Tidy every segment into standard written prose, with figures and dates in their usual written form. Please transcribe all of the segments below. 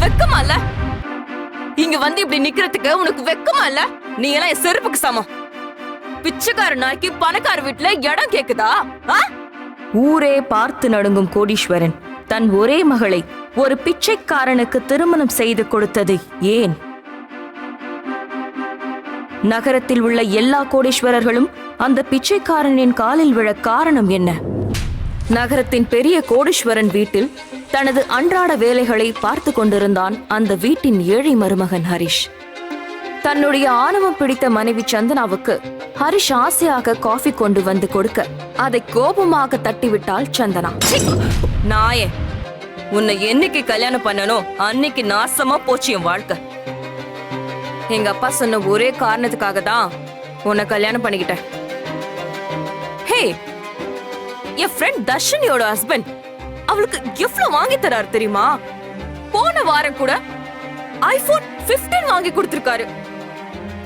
வெக்கமா இல்ல? இங்க வந்து இப்படி நிக்கிறதுக்கு உனக்கு வெக்கமா இல்ல? நீ எல்லாம் என் செருப்புக்கு சமம். பிச்சைக்கார நாய்க்கு பணக்கார வீட்டுல இடம் கேக்குதா? ஊரே பார்த்து நடுங்கும் கோடீஸ்வரன் தன் ஒரே மகளை ஒரு பிச்சைக்காரனுக்கு திருமணம் செய்து கொடுத்தது ஏன்? நகரத்தில் உள்ள எல்லா கோடீஸ்வரர்களும் அந்த பிச்சைக்காரனின் காலில் விழ காரணம் என்ன? நகரத்தின் பெரிய கோடீஸ்வரன் வீட்டில் தனது அன்றாட வேலைகளை பார்த்து கொண்டிருந்தான் அந்த வீட்டின் ஏழை மருமகன் ஹரிஷ். தன்னுடைய ஆணவம் பிடித்த மனைவி சந்தனாவுக்கு ஹரிஷ் ஆசையாக காஃபி கொண்டு வந்து கொடுக்க அதை கோபமாக தட்டிவிட்டாள் சந்தனா. நாயே, உன்னை என்னைக்கு கல்யாணம் பண்ணனோ அன்னைக்கு நாசமா போச்சு என் வாழ்க்கை. எங்க அப்பா சொன்ன ஒரே காரணத்துக்காக தான் உன்னை கல்யாணம் பண்ணிக்கிட்டேன். ஹே, என் ஃப்ரெண்ட் தர்ஷினியோட ஹஸ்பண்ட் அவளுக்கு எவ்வளவு வாங்கி தராரு தெரியுமா? போன வாரம் கூட ஐபோன் 15 வாங்கி கொடுத்திருக்காரு.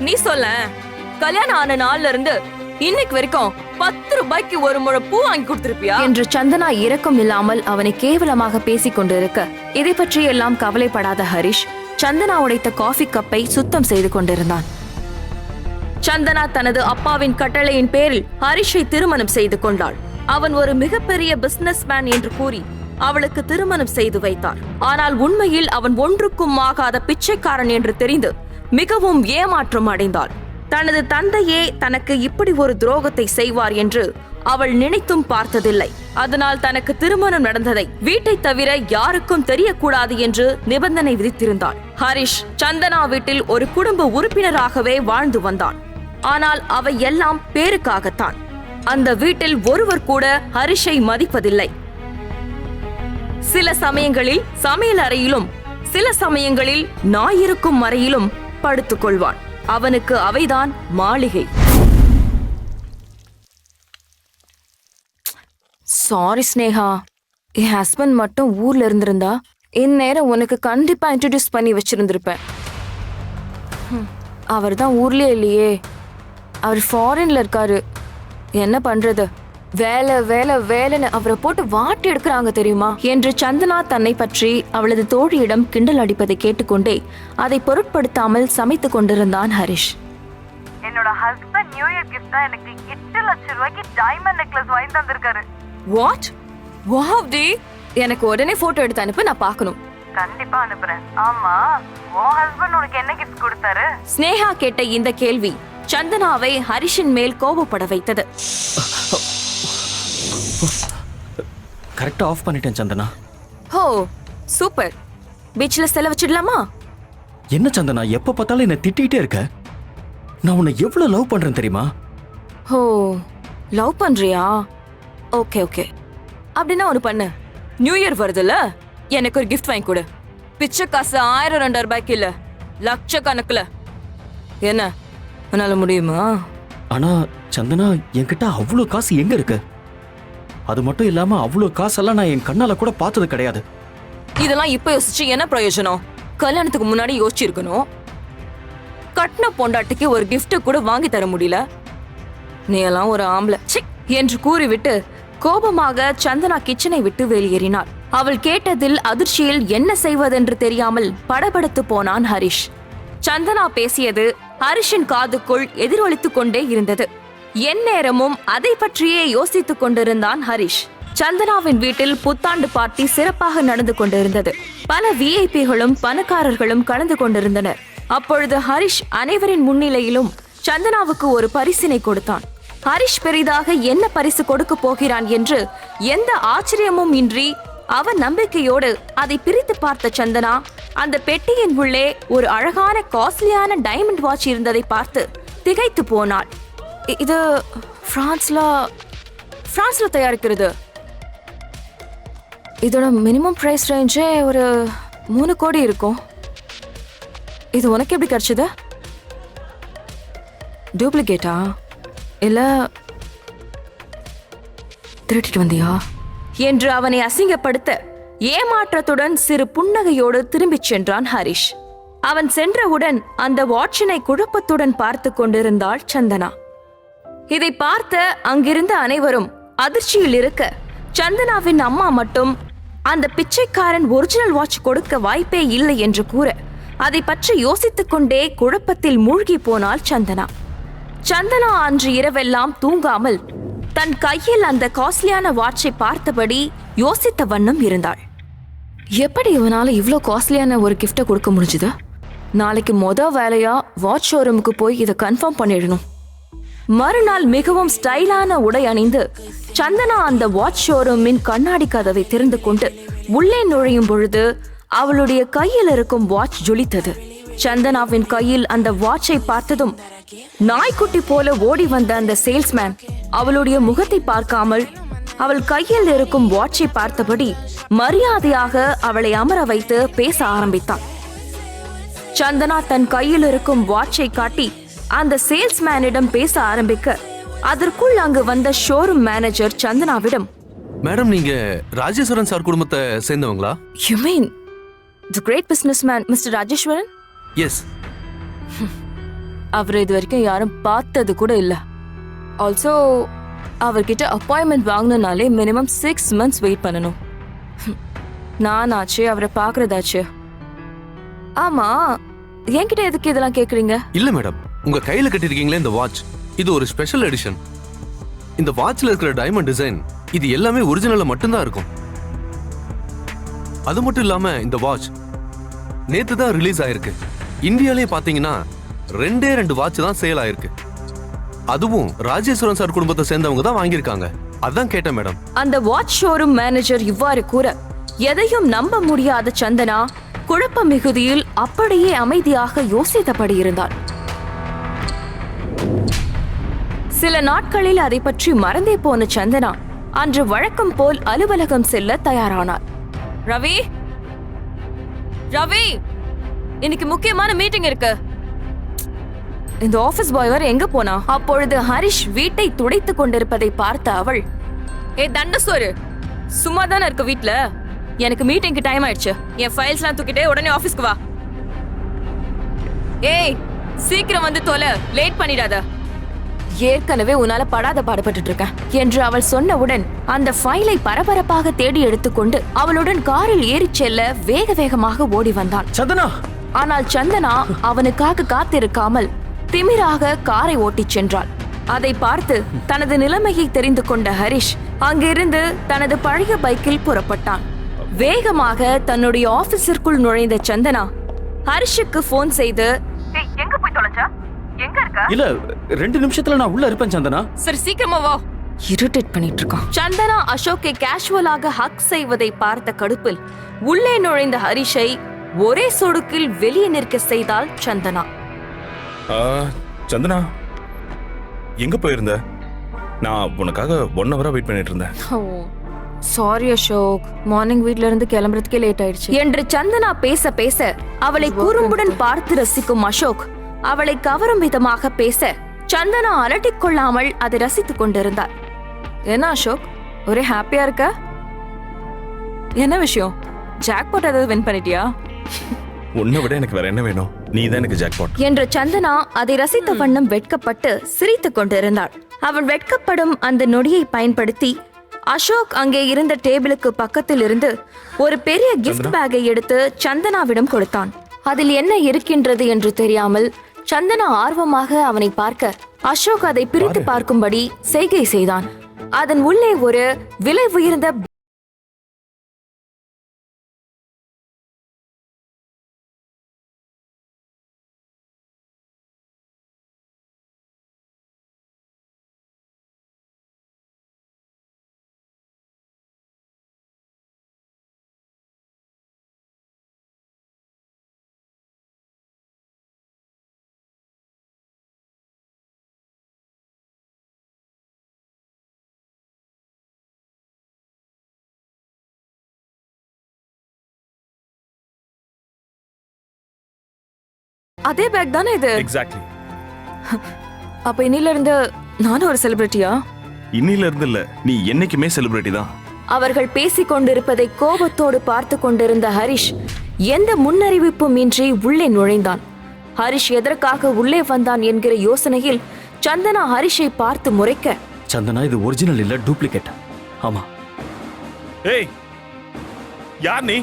நீ சொல்ல, கல்யாணம் ஆன நாள்ல இருந்து இன்னைக்கு வரைக்கும் 10 ரூபாய்க்கு ஒரு முழம் பூ வாங்கி கொடுத்திருப்பியா என்று சந்தனா இரக்கம் இல்லாமல் அவனை கேவலமாக பேசிக் கொண்டிருக்க இதை பற்றி எல்லாம் கவலைப்படாத ஹரிஷ் சந்தனா உடைத்த காஃபி கப்பை சுத்தம் செய்து கொண்டிருந்தான். சந்தனா தனது அப்பாவின் கட்டளையின் பேரில் ஹரிஷை திருமணம் செய்து கொண்டாள். அவன் ஒரு மிகப்பெரிய பிசினஸ் மேன் என்று கூறி அவளுக்கு திருமணம் செய்து வைத்தார். ஆனால் உண்மையில் அவன் ஒன்றுக்கும் ஆகாத பிச்சைக்காரன் என்று தெரிந்து மிகவும் ஏமாற்றம் அடைந்தாள். தனது தந்தையே தனக்கு இப்படி ஒரு துரோகத்தை செய்வார் என்று அவள் நினைத்தும் பார்த்ததில்லை. அதனால் தனக்கு திருமணம் நடந்ததை வீட்டை தவிர யாருக்கும் தெரியக்கூடாது என்று நிபந்தனை விதித்திருந்தாள். ஹரிஷ் சந்தனா வீட்டில் ஒரு குடும்ப உறுப்பினராகவே வாழ்ந்து வந்தான். ஆனால் அவை எல்லாம் பேருக்காகத்தான். அந்த வீட்டில் ஒருவர் கூட ஹரிஷை மதிப்பதில்லை. சில சமயங்களில் சமையல் அறையிலும் சில சமயங்களில் நாயிருக்கும் அறையிலும் படுத்துக் கொள்வான். அவனுக்கு அவைதான் மாளிகை. சாரி ஸ்னேகா, என் ஹஸ்பண்ட் மட்டும் ஊர்ல இருந்திருந்தா இந்நேரம் உனக்கு கண்டிப்பா இன்ட்ரோடியூஸ் பண்ணி வச்சிருந்திருப்பேன். அவர் தான் ஊர்லயே இல்லையே, அவர் ஃபாரின்ல இருக்காரு. என்ன பண்றது? வேலை வேலை வேலைன்னு அவரை போட்டு வாட்டி எடுக்கிறாங்க தெரியுமா என்று சந்தனா தன்னை பற்றி அவளது தோழியிடம் கிண்டல் அடிப்பதை கேட்டுக்கொண்டே அதை பொருட்படுத்தாமல் சமைத்துக் கொண்டிருந்தான் ஹரிஷ். என்னோட ஹஸ்பண்ட் நியூ இயர் கிஃப்டா எனக்கு 8 லட்சம் ரூபாய்க்கு டைமண்ட் நெக்லஸ் வாங்கி தந்திருக்காரு. வாட்? வாவ் டி, எனக்கு உடனே போட்டோ எடுத்து அனுப்பு, நான் பார்க்கணும். கண்டிப்பா அனுப்புறேன். ஆமா, உன் ஹஸ்பண்ட் உனக்கு என்ன கிஃப்ட் கொடுத்தாரு? ஸ்னேகா கேட்ட இந்த கேள்வி சந்தனாவை ஹரிஷின் மேல் கோபப்பட வைத்தது. கரெக்டா ஆஃப் பண்ணிட்டேன் சந்தனா. ஹோ சூப்பர். பீச்ல செல வச்சிடலாமா? என்ன சந்தனா, எப்ப பார்த்தாலும் என்ன திட்டிகிட்டே இருக்க? நான் உன்னை எவ்வளவு லவ் பண்றேன் தெரியுமா? ஹோ, லவ் பண்றியா? ஓகே ஓகே, அப்படின்னா ஒன்று பண்ணு. நியூ இயர் வருதுல்ல, எனக்கு ஒரு கிஃப்ட் வாங்கி கொடு. பிச்சை காசு 1000-2000 ரூபாய்க்கு இல்ல, லட்சக்கணக்குல. என்ன, உன்னால முடியுமா? ஆனா சந்தனா, என்கிட்ட அவ்வளோ காசு எங்க இருக்கு? அது மட்டும் இல்லாம அவ்வளோ காசெல்லாம் நான் என் கண்ணால கூட பார்த்தது கிடையாது. இதெல்லாம் இப்ப யோசிச்சு என்ன பிரயோஜனம்? கல்யாணத்துக்கு முன்னாடி யோசிச்சிருக்கணும். கட்டின பொண்டாட்டிக்கு ஒரு கிஃப்ட் கூட வாங்கி தர முடியல. நீ எல்லாம் ஒரு ஆம்பளை என்று கூறிவிட்டு கோபமாக சந்தனா கிச்சனை விட்டு வெளியேறினாள். அவள் கேட்டதில் அதிர்ச்சியில் என்ன செய்வதென்று தெரியாமல் படபடத்து போனான் ஹரிஷ். சந்தனா பேசியது ஹரிஷின் காதுக்குள் எதிரொலித்துக் கொண்டே இருந்தது. எந்நேரமும் அதை பற்றியே யோசித்துக் கொண்டிருந்தான் ஹரிஷ். சந்தனாவின் வீட்டில் புத்தாண்டு பார்ட்டி சிறப்பாக நடந்து கொண்டிருந்தது. பல விஐபிகளும் பணக்காரர்களும் கலந்து கொண்டிருந்தனர். அப்பொழுது ஹரிஷ் அனைவரின் முன்னிலையிலும் சந்தனாவுக்கு ஒரு பரிசினை கொடுத்தான். ஹரிஷ் பெரிதாக என்ன பரிசு கொடுக்க போகிறான் என்று எந்த ஆச்சரியமும் இன்றி அவன் நம்பிக்கையோடு அதை பிரித்து பார்த்த சந்தனா அந்த பெட்டியின் உள்ளே ஒரு அழகான காஸ்ட்லியான டைமண்ட் வாட்ச் இருந்ததை பார்த்து திகைத்து போனாள். இது பிரான்ஸ்ல தயாரிக்கிறது. இதோட மினிமம் பிரைஸ் ரேஞ்சே ஒரு 3 கோடி இருக்கும். இது உனக்கு எப்படி கிடைச்சது? டூப்ளிகேட்டா இல்ல திருட்டிட்டு வந்தியா என்று அவனை அசிங்கப்படுத்த ஏமாற்றத்துடன் சிறு புன்னகையோடு திரும்பிச் சென்றான் ஹரிஷ். அவன் சென்றவுடன் அந்த வாட்சினை குழப்பத்துடன் பார்த்து கொண்டிருந்தாள் சந்தனா. இதை பார்த்த அங்கிருந்த அனைவரும் அதிர்ச்சியில் இருக்க சந்தனாவின் அம்மா மட்டும் அந்த பிச்சைக்காரன் ஒரிஜினல் வாட்ச் கொடுக்க வாய்ப்பே இல்லை என்று கூற அதை பற்றி யோசித்துக் கொண்டே குழப்பத்தில் மூழ்கி போனாள் சந்தனா. சந்தனா அன்று இரவெல்லாம் தூங்காமல் தன் கையில் அந்த காஸ்ட்லியான வாட்சை பார்த்தபடி யோசித்த வண்ணம் இருந்தாள். எப்படி இவனால இவ்ளோ காஸ்ட்லியான ஒரு கிஃப்டை கொடுக்க முடிஞ்சுது? நாளைக்கு வேலையா வாட்ச் ஷோரூமுக்கு போய் இதை கன்ஃபார்ம் பண்ணிடணும். மறுநாள் மிகவும் ஸ்டைலான உடை அணிந்து சந்தனா அந்த வாட்ச் ஷோரூமின் கண்ணாடி கதவை திறந்து கொண்டு உள்ளே நுழையும் பொழுது அவளுடைய கையில் இருக்கும் வாட்ச் ஜொலித்தது. சந்தனாவின் கையில் அந்த வாட்சை பார்த்ததும் நாய்க்குட்டி போல ஓடி வந்த அந்த சேல்ஸ்மேன் அவளுடைய முகத்தை பார்க்காமல் அவள் கையில் இருக்கும் வாட்சை பார்த்தபடி மரியாதையாக அவளை அமர வைத்து பேச ஆரம்பித்தான். சந்தனா தன் கையில் இருக்கும் வாட்சை காட்டி அந்த சேல்ஸ்மேனிடம் பேச ஆரம்பிக்க அதற்குள் அங்கு வந்த ஷோரூம் மேனேஜர் சந்தனாவிடம், மேடம், நீங்க ராஜேஸ்வரன் சார் குடும்பத்தை சேர்ந்தவங்களா? You mean the great businessman Mr. Rajeswaran? Yes. அவர் இது வரைக்கும் யாரும் பார்த்தது கூட இல்ல. ஆல்சோ அவர்கிட்ட அப்பாயின்மெண்ட் வாங்கணும்னாலே மினிமம் 6 months வெயிட் பண்ணணும். நான் ஆச்சு அவரை பாக்குறதாச்சு. ஆமா, என்கிட்ட எதுக்கு இதெல்லாம் கேக்குறீங்க? இல்ல மேடம், உங்க கையில கட்டிருக்கீங்களே இந்த வாட்ச், இது ஒரு ஸ்பெஷல் எடிஷன். இந்த வாட்ச்ல இருக்கிற டைமண்ட் டிசைன் இது எல்லாமே ஒரிஜினல்ல மட்டும்தான் இருக்கும். அது மட்டும் இல்லாம இந்த வாட்ச் நேத்து தான் ரிலீஸ் ஆயிருக்கு. இந்தியாலயே பாத்தீங்கன்னா 2 வாட்ச் தான் சேல் ஆயிருக்கு. அதுவும் ராஜேஸ்வரன் சார் குடும்பத்தை சேர்ந்தவங்க தான் வாங்கியிருக்காங்க. அதான் கேட்டேன் மேடம். அந்த வாட்ச் ஷோரூம் மேனேஜர் இவ்வாறு கூற எதையும் நம்ப முடியாத சந்தனா குழப்ப மிகுதியில் அப்படியே அமைதியாக யோசித்தபடி இருந்தாள். சில நாட்களில் அதை பற்றி மறந்தே போன சந்தனா அன்று வழக்கம் போல் அலுவலகம் செல்ல தயாரானார். ரவி, ரவி, இன்னைக்கு முக்கியமான மீட்டிங் இருக்கு. இந்த ஆபீஸ் பாய் வர எங்க போனா? அப்பொழுது ஹரிஷ் வீட்டை துடைத்துக் கொண்டிருப்பதை பார்த்த அவள், தண்டசோறு, சும்மா தானே இருக்க வீட்ல? எனக்கு மீட்டிங்க்கு டைம் ஆயிடுச்சு. என் ஃபைல்ஸ்லாம் தூக்கிட்டே உடனே ஆபீஸ்க்கு வா. ஏய், சீக்கிரம் வந்து தொலை, லேட் பண்ணிடாத. ஏற்கனவே உன்னால படாத பாடுபட்டு இருக்கேன் என்று அவள் சொன்னவுடன் அந்த ஃபைலை பரபரப்பாக தேடி எடுத்துக்கொண்டு அவளுடன் காரில் ஏறிச் செல்ல வேக வேகமாக ஓடி வந்தான். சந்தனா! ஆனால் சந்தனா அவனுக்காக காத்திருக்காமல் திமிராக காரை ஓட்டிச் சென்றாள். அதை பார்த்து தனது நிலைமையை தெரிந்து கொண்ட ஹரிஷ் அங்கிருந்து தனது பழைய பைக்கில் புறப்பட்டான். வேகமாக தன்னுடைய ஆபீஸிற்குள் நுழைந்த சந்தனா ஹரிஷுக்கு போன் செய்து, எங்க போய் தொலைச்ச? எங்க இருக்க? இல்ல, 2 நிமிஷத்துல நான் உள்ள இருப்பேன் சந்தனா. சரி, சீக்கிரமா வா. இரிட்டேட் பண்ணிட்டு இருக்கான். சந்தனா அசோக்கை கேஷுவலாக ஹக் செய்வதை பார்த்த கடுப்பில் உள்ளே நுழைந்த ஹரிஷை ஒரே சொடுக்கில் வெளியே நிற்க செய்தாள் சந்தனா. சந்தனா, எங்க போயிருந்த? நான் உனக்காக 1 hour வெயிட் பண்ணிட்டு இருந்தேன். சாரி அசோக், மார்னிங் வீட்ல இருந்து கிளம்புறதுக்கே லேட் ஆயிடுச்சு என்று சந்தனா பேச பேச அவளை குறும்புடன் பார்த்து ரசிக்கும் அசோக் அவளை கவரும் விதமாக பேச சந்தனா அலட்டிக் கொள்ளாமல் அதை ரசித்துக் கொண்டிருந்தார். என்ன அசோக், ஒரே ஹாப்பியா இருக்க? என்ன விஷயம்? ஜாக்பாட் ஏதாவது வின் பண்ணிட்டியா? உன்னை விட எனக்கு வேற என்ன வேணும்? நீதான் எனக்கு ஜாக்பாட் என்ற சந்தனா அதை ரசித்த வண்ணம் வெட்கப்பட்டு சிரித்துக் கொண்டிருந்தாள். அவள் வெட்கப்படும் அந்த நொடியை பயன்படுத்தி அசோக் அங்கே இருந்த டேபிளுக்கு பக்கத்தில் இருந்து ஒரு பெரிய கிஃப்ட் பேக்கை எடுத்து சந்தனாவிடம் கொடுத்தான். அதில் என்ன இருக்கின்றது என்று தெரியாமல் சந்தனா ஆர்வமாக அவனை பார்க்க அசோக் அதை பிரித்து பார்க்கும்படி செய்கை செய்தான். அதன் உள்ளே ஒரு விலை உயர்ந்த அதே பேக் தானே இது? எக்ஸாக்ட்லி. அப்ப இன்னில இருந்து நானும் ஒரு செலிபிரிட்டியா? இன்னில இருந்து இல்ல, நீ என்னைக்குமே செலிபிரிட்டி தான். அவர்கள் பேசிக் கொண்டிருப்பதை கோபத்தோடு பார்த்து கொண்டிருந்த ஹரிஷ் எந்த முன்னறிவிப்பும் இன்றி உள்ளே நுழைந்தான். ஹரிஷ் எதற்காக உள்ளே வந்தான் என்கிற யோசனையில் சந்தனா ஹரிஷை பார்த்து முறைக்க, சந்தனா, இது ஒரிஜினல் இல்ல, டூப்ளிகேட். ஆமா. ஏய், யார் நீ?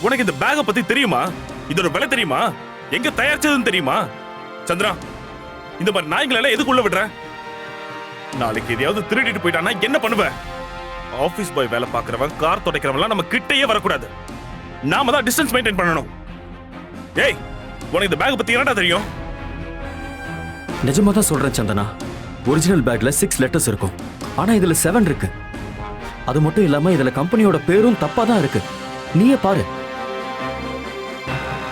உனக்கு இந்த பேக பத்தி தெரியுமா? இதோட விலை தெரியுமா? எங்க தயாரிச்சதுன்னு தெரியுமா? சந்திரா, இந்த மாதிரி நாய்களை எல்லாம் எதுக்குள்ள விடுற? நாளைக்கு எதையாவது திருடிட்டு போயிட்டானா என்ன பண்ணுவ? ஆபீஸ் பாய் வேலை பார்க்கறவன், கார் துடைக்கிறவன் நம்ம கிட்டேயே வரக்கூடாது. நாம தான் டிஸ்டன்ஸ் மெயின்டைன் பண்ணணும். ஏய், உனக்கு இந்த பேக் பத்தி என்னடா தெரியும்? நிஜமா தான் சொல்றேன் சந்தனா. ஒரிஜினல் பேக்ல 6 லெட்டர்ஸ் இருக்கும், ஆனா இதுல 7 இருக்கு. அது மட்டும் இல்லாம இதுல கம்பெனியோட பேரும் தப்பா தான் இருக்கு. நீயே பாரு.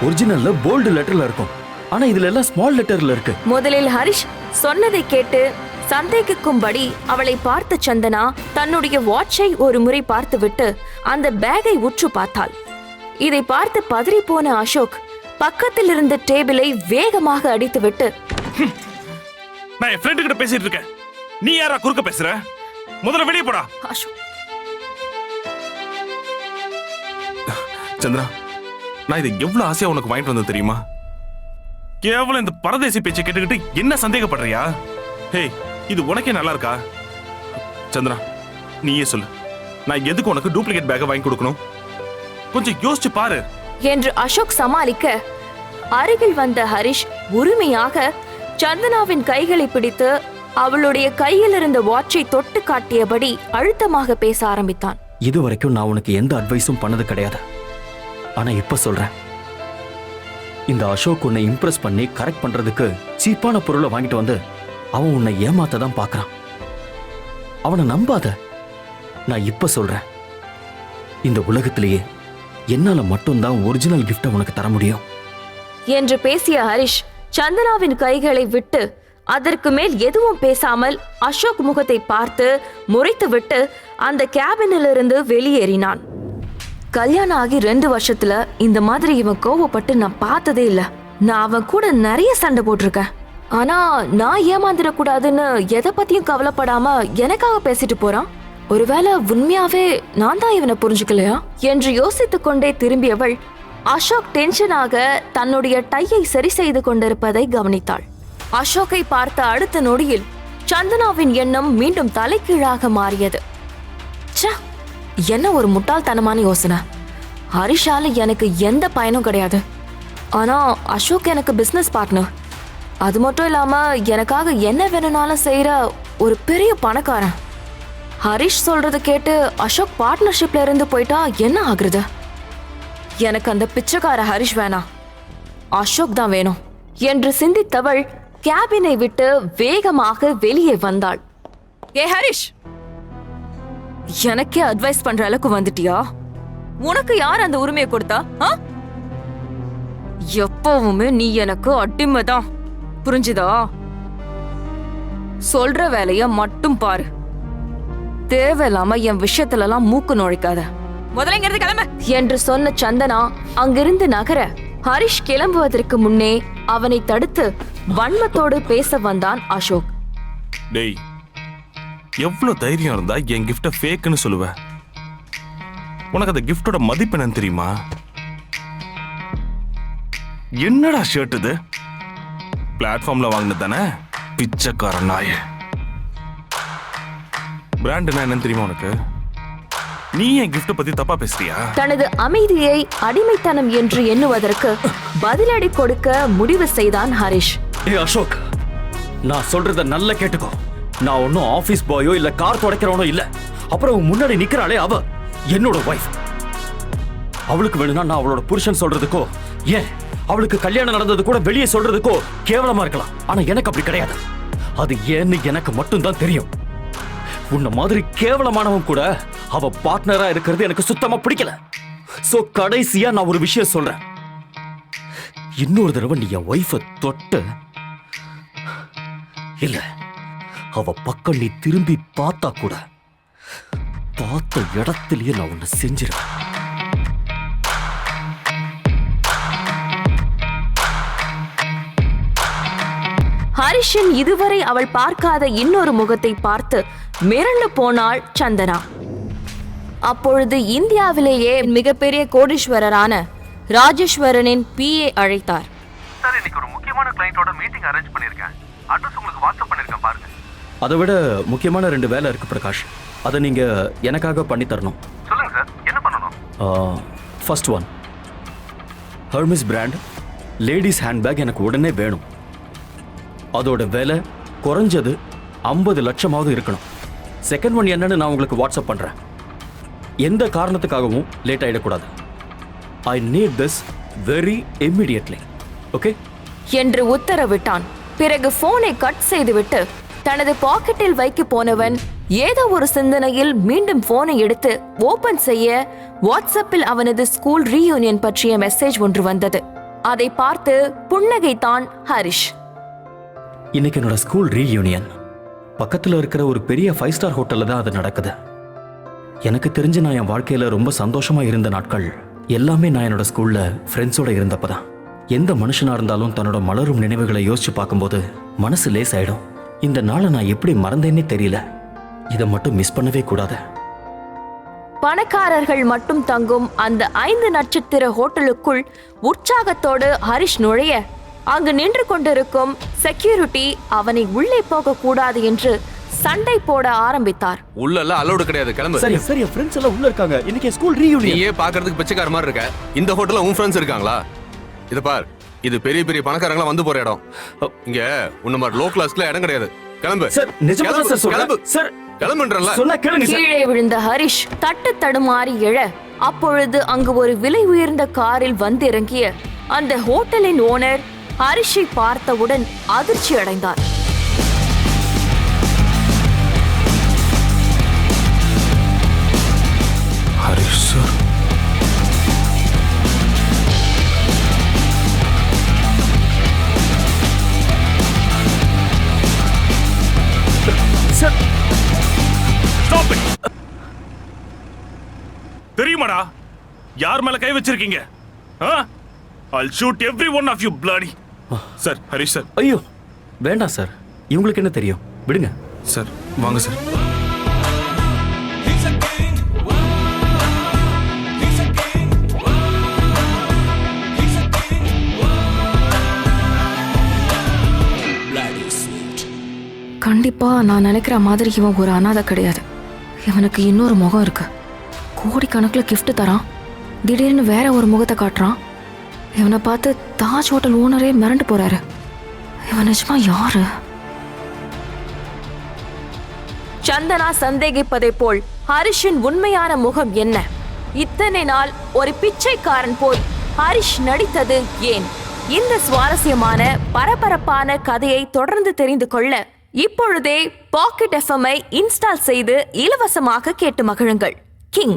ஒரிஜினல்ல போல்டு லெட்டர்ல இருக்கும், ஆனா இதுல எல்லாம் ஸ்மால் லெட்டர்ல இருக்கு. முதலில் ஹரிஷ் சொன்னதை கேட்டு சந்தேகிக்கும்படி அவளை பார்த்த சந்தனா தன்னுடைய வாட்சை ஒரு முறை பார்த்துவிட்டு அந்த பேக்கை உற்று பார்த்தாள். இதை பார்த்து பதறி போன அசோக் பக்கத்தில் இருந்த டேபிளை வேகமாக அடித்துவிட்டு, நான் என் ஃப்ரெண்டு கிட்ட பேசிட்டு இருக்கேன், நீ யாரா குறுக்க பேசுற? முதல்ல வெளியே போடா. அசோக், சந்திரா, நான் இதை எவ்வளவு ஆசையா உனக்கு வாங்கிட்டு வந்தது தெரியுமா? கேவலம் இந்த பரதேசி பேச்சை கேட்டுக்கிட்டு என்ன சந்தேகப்படுறியா? ஹே, இது உனக்கே நல்லா இருக்கா? சந்திரா, நீயே சொல்லு, நான் எதுக்கு உனக்கு டூப்ளிகேட் பேக்கை வாங்கி கொடுக்கணும்? கொஞ்சம் யோசிச்சு பாரு என்று அசோக் சமாளிக்க, அருகில் வந்த ஹரிஷ் உரிமையாக சந்தனாவின் கைகளை பிடித்து அவளுடைய கையில் இருந்த வாட்சை தொட்டு காட்டியபடி அழுத்தமாக பேச ஆரம்பித்தான். இதுவரைக்கும் நான் உனக்கு எந்த அட்வைஸும் பண்ணது கிடையாது, ஆனா இப்ப சொல்றேன். இந்த அசோக் உன்னை இம்ப்ரெஸ் பண்ணி கரெக்ட் பண்றதுக்கு சீப்பான பொருளை வாங்கிட்டு வந்து அவன் உன்னை ஏமாத்த தான் பார்க்கறான். அவனை நம்பாத. நான் இப்ப சொல்றேன், இந்த உலகத்திலேயே என்னால மட்டும்தான் ஒரிஜினல் கிஃப்ட உனக்கு தர முடியும் என்று பேசிய ஹரிஷ் சந்தனாவின் கைகளை விட்டு அதற்கு மேல் எதுவும் பேசாமல் அசோக் முகத்தை பார்த்து முறைத்துவிட்டு அந்த கேபினிலிருந்து வெளியேறினான். கல்யாணம் ஆகி 2 வருஷத்துல இந்த மாதிரி இவன் கோவப்பட்டு நான் பார்த்ததே இல்ல. நான் அவன் கூட நிறைய சண்டை போட்டிருக்கேன், ஆனா நான் ஏமாந்துடக்கூடாதுன்னு எதை பத்தியும் கவலைப்படாம எனக்காக பேசிட்டு போறான். ஒருவேளை உண்மையாவே நான் தான் இவனை புரிஞ்சுக்கலையா என்று யோசித்துக் கொண்டே திரும்பியவள் அசோக் டென்ஷனாக தன்னுடைய டையை சரி செய்து கொண்டிருப்பதை கவனித்தாள். அசோக்கை பார்த்த அடுத்த நொடியில் சந்தனாவின் எண்ணம் மீண்டும் தலைகீழாக மாறியது. ச்சே, என்ன ஒரு முட்டாள்தனமான யோசனை. ஹரிஷால எனக்கு எந்த பயனும் கிடையாது, ஆனா அசோக் எனக்கு பிசினஸ் பார்ட்னர். அது மட்டும் இல்லாம எனக்காக என்ன வேணும்னாலும் செய்யற ஒரு பெரிய பணக்காரன். ஹரிஷ் சொல்றது கேட்டு அசோக் பார்ட்னர்ஷிப்ல இருந்து போயிட்டா என்ன ஆகுறது? எனக்கு அந்த பிச்சைக்கார ஹரிஷ் வேணாம், அசோக் தான் வேணும் என்று சிந்தித்தவள் கேபினை விட்டு வேகமாக வெளியே வந்தாள். ஏ ஹரிஷ், எனக்கே அட்வைஸ் பண்ற அளவுக்கு வந்துட்டியா? உனக்கு யார் அந்த உரிமையை கொடுத்தா? எப்பவுமே நீ எனக்கு அடிமைதான், புரிஞ்சுதா? சொல்ற வேலைய மட்டும் பாரு, தேவையில்லாம என் விஷயத்துல எல்லாம் மூக்கு நுழைக்காத. முதல்ல இங்கிருந்து கிளம்ப என்று சொன்ன சந்தனா அங்கிருந்து நகர, ஹரிஷ் கிளம்புவதற்கு முன்னே அவனை தடுத்து வன்மத்தோடு பேச வந்தான் அசோக். டேய், எவ்வளவு தைரியம் இருந்தா என் கிஃப்ட ஃபேக்னு சொல்லுவ? உனக்கு அந்த கிஃப்டோட மதிப்பு என்னன்னு தெரியுமா? என்னடா ஷர்ட் இது? பிளாட்ஃபார்ம்ல வாங்கினது தானே, பிச்சைக்கார நாய. பிராண்ட் என்னன்னு தெரியுமா உனக்கு? நீ என் கிஃப்ட பத்தி தப்பா பேசுறியா? தனது அமைதியை அடிமைத்தனம் என்று எண்ணுவதற்கு பதிலடி கொடுக்க முடிவு செய்தான் ஹரிஷ். ஏ அசோக், நான் சொல்றத நல்லா கேட்டுக்கோ. நான் ஒன்னும் ஆபீஸ் பாயோ இல்ல கார் துடைக்கிறவனோ இல்ல. அப்புறம் முன்னாடி நிக்கிறாளே அவ என்னோட வைஃப். அவளுக்கு வேணும்னா நான் அவளோட புருஷன் சொல்றதுக்கோ, ஏன் அவளுக்கு கல்யாணம் நடந்தது கூட வெளியே சொல்றதுக்கோ கேவலமா இருக்கலாம். ஆனா எனக்கு அப்படி கிடையாது. அது ஏன்னு எனக்கு மட்டும்தான் தெரியும். உன்ன மாதிரி கேவலமானவன் கூட அவ பார்ட்னரா இருக்கிறது எனக்கு சுத்தமா பிடிக்கல. சோ கடைசியா நான் ஒரு விஷயம் சொல்றேன். இன்னொரு தடவை நீ என் ஒய்ஃபை தொட்டு இல்ல அவ பக்கம் நீ திரும்பி பார்த்தா கூட பார்த்த இடத்திலேயே நான் உன்னை செஞ்சிருவேன். ஹரிஷின் இதுவரை அவள் பார்க்காத இன்னொரு முகத்தை பார்த்து மிரண்டு போனாள் சந்தனா. அப்பொழுது இந்தியாவிலேயே மிகப்பெரிய கோடீஸ்வரரான ராஜேஸ்வரனின் PA அழைத்தார். சார், இன்னைக்கு ஒரு முக்கியமான கிளையண்டோட மீட்டிங் அரேஞ்ச் பண்ணிருக்கேன். அட்ரஸ் உங்களுக்கு வாட்ஸ்அப் பண்ணிருக்கேன், பாருங்க. அதை விட முக்கியமான 2 வேலை இருக்கு பிரகாஷ். அதை நீங்க எனக்காக பண்ணி தரணும். சொல்லுங்க சார், என்ன பண்ணணும்? First one, Hermes brand ladies handbag எனக்கு உடனே வேணும். அதோட விலை குறைஞ்சது 50 லட்சமாவது இருக்கணும். செகண்ட் ஒன் என்னன்னு நான் உங்களுக்கு வாட்ஸ்அப் பண்ணுறேன். எந்த காரணத்துக்காகவும் லேட் ஆகிடக்கூடாது. I need this very immediately. Okay என்று உத்தரவிட்டான். பிறகு போனை கட் செய்துவிட்டு தனது பாக்கெட்டில் வைக்க போனவன் ஏதோ ஒரு சிந்தனையில் மீண்டும் போனை எடுத்து ஓபன் செய்ய வாட்ஸ்அப்பில் அவனது ஸ்கூல் ரீயூனியன் பற்றிய மெசேஜ் ஒன்று வந்தது. அதை பார்த்து புன்னகைத்தான் ஹரிஷ். இன்னைக்கு என்னோட ஸ்கூல் ரீயூனியன் பக்கத்தில் இருக்கிற ஒரு பெரிய 5 ஸ்டார் ஹோட்டலில் தான் அது நடக்குது. எனக்கு தெரிஞ்சு நான் என் வாழ்க்கையில் ரொம்ப சந்தோஷமா இருந்த நாட்கள் எல்லாமே நான் என்னோட ஸ்கூல்ல ஃப்ரெண்ட்ஸோட இருந்தப்பதான். எந்த மனுஷனா இருந்தாலும் தன்னோட மலரும் நினைவுகளை யோசிச்சு பார்க்கும்போது மனசு லேசாயிடும். இந்த நாளை நான் எப்படி மறந்தேன்னே தெரியல. இதை மட்டும் மிஸ் பண்ணவே கூடாது. பணக்காரர்கள் மட்டும் தங்கும் அந்த 5 நட்சத்திர ஹோட்டலுக்குள் உற்சாகத்தோடு ஹரிஷ் நுழைய அங்கு நின்று கொண்டிருக்கும் செக்யூரிட்டி அவனை உள்ளே போக கூடாது என்று சண்டை போட ஆரம்பித்தார். உள்ள எல்லாம் அலோடு கிடையாது, கிளம்பு. சரி சரி, ஃப்ரெண்ட்ஸ் எல்லாம் உள்ள இருக்காங்க. இன்னைக்கு ஸ்கூல் ரீயூனியன். நீயே பாக்குறதுக்கு பிச்சைக்கார மாதிரி இருக்க. இந்த ஹோட்டல்ல உன் ஃப்ரெண்ட்ஸ் இருக்காங்களா? இத பார், இது பெரிய பெரிய பணக்காரங்களா வந்து போற இடம். இங்க உன்ன மாதிரி லோ கிளாஸ்ல இடம் கிடையாது. கிளம்பு சார், நிஜமா தான் சார் சொல்றேன். கிளம்பு சார், கிளம்புன்றல. சொன்னா கேளுங்க சார். கீழே விழுந்த ஹரிஷ் தட்டு தடுமாறி எழ அப்பொழுது அங்கு ஒரு விலை உயர்ந்த காரில் வந்திறங்கிய அந்த ஹோட்டலின் ஓனர் ஹரிஷை பார்த்தவுடன் அதிர்ச்சி அடைந்தார். Harish sir. Sir, Stop it! தெரியுமாடா யார் மேல கை வச்சிருக்கீங்க? I'll shoot every one of you bloody. Sir, Harish sir. ஐயோ வேண்டாம் சார், இவங்களுக்கு என்ன தெரியும், விடுங்க சார், வாங்க சார். கண்டிப்பா நான் நினைக்கிற மாதிரி இவன் ஒரு அனாதை கிடையாது. இவனுக்கு இன்னொரு முகம் இருக்கு. கோடிக்கணக்கில் gift தரான், திடீர்னு வேற ஒரு முகத்தை காட்டுறான். இவனை பார்த்து தாஜ் ஹோட்டல் ஓனரே மிரண்டு போறாரு. இவன் நிஜமா யாரு? சந்தனா சந்தேகிப்பதை போல் ஹரிஷின் உண்மையான முகம் என்ன? இத்தனை நாள் ஒரு பிச்சைக்காரன் போய் ஹரிஷ் நடித்தது ஏன்? இந்த சுவாரஸ்யமான பரபரப்பான கதையை தொடர்ந்து தெரிந்து கொள்ள இப்பொழுதே பாக்கெட் FM-ஐ இன்ஸ்டால் செய்து இலவசமாக கேட்டு மகிழுங்கள். கிங்.